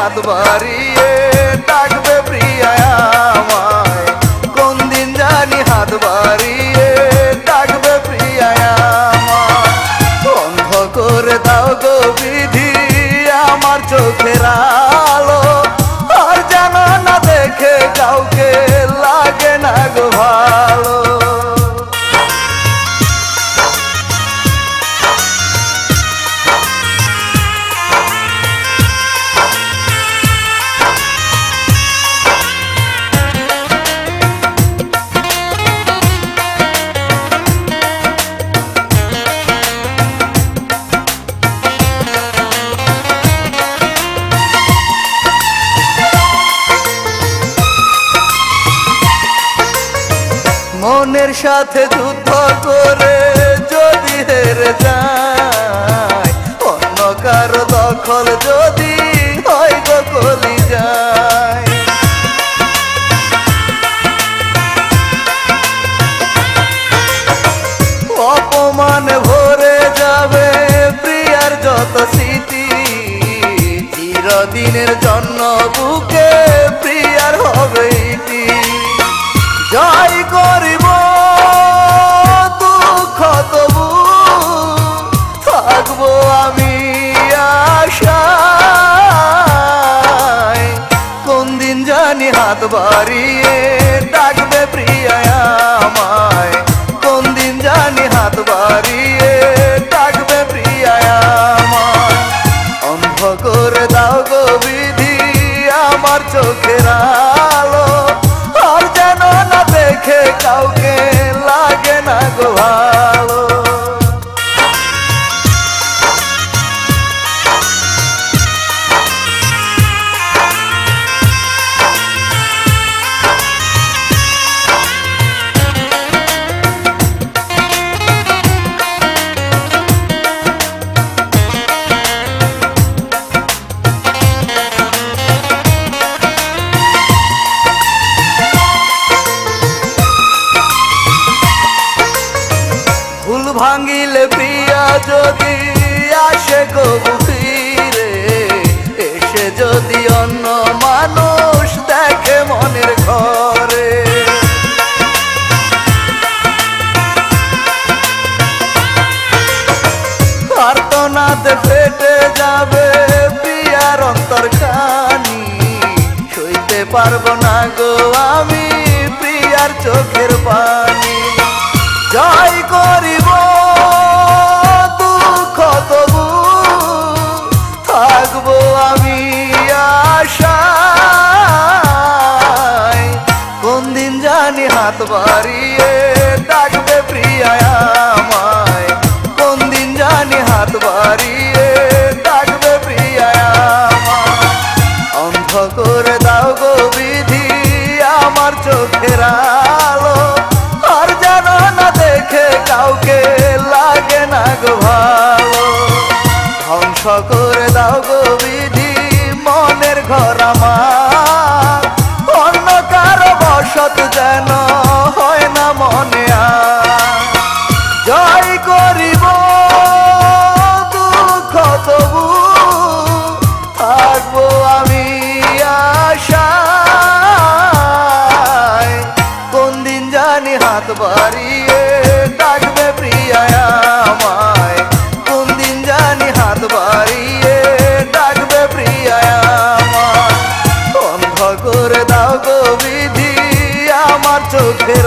হাত বাড়িয়ে ডাকবে প্রিয়া আমায়, কোন দিন জানি হাত বাড়িয়ে ডাকবে প্রিয়া আমায়। বন্ধ করে দাও গো বিধি আমার চোখের আলো, আর যেন না দেখে কাউকে লাগে না গো ভালো। মনের সাথে যুদ্ধ করে যদি হেরে যায়, অন্য কারো দখল যদি হয় গো কলি যায়। অপমানে ভরে যাবে প্রিয়ার যত স্মৃতি, চিরদিনের জন্য বুকে প্রিয়ার হবে ইতি। জয় করিব দুঃখ তবু থাকবো আমি আশায়, কোন দিন জানি হাত বাড়িয়ে ডাকবে প্রিয়া আমায়, কোন দিন জানি হাত বাড়িয়ে ডাকবে প্রিয়া আমায়। অন্ধ করে দাও গো বিধি আমার চোখের আলো, আর যেন না দেখে কাউকে লাগে না গো ভালো। ভুল ভাঙিলে প্রিয়া যদি আসে কবু ফিরে, এসে যদি অন্য মানুষ দেখে মনের ঘরে, আর্তনাদে ফেটে যাবে প্রিয়ার অন্তর কানি, সইতে পারবো না গো আমি প্রিয়ার চোখের পানি। জয় করিব দুঃখ তবু থাকবো আমি আশায়, কোন দিন জানি হাত বাড়িয়ে ডাকবে প্রিয়া আমায়, কোন দিন জানি হাত বাড়িয়ে ডাকবে প্রিয়া আমায়। অন্ধ করে দাও গো বিধি আমার চোখের আলো, আর যেন না দেখে কাউকে লাগে না গো ভালো। ধ্বংস করে দাও গো বিধি মনের ঘর আমার, অন্য কারো বসত যেন হয় না মনে আর। জয় করিব দুঃখ তবু থাকবো আমি আশায়, কোন দিন জানি হাত বাড়িয়ে ডাকবে প্রিয়া আমায়, কোন দিন জানি হাত বাড়িয়ে ডাকবে প্রিয়া আমায়। অন্ধ করে দাও গো বিধি আমার চোখের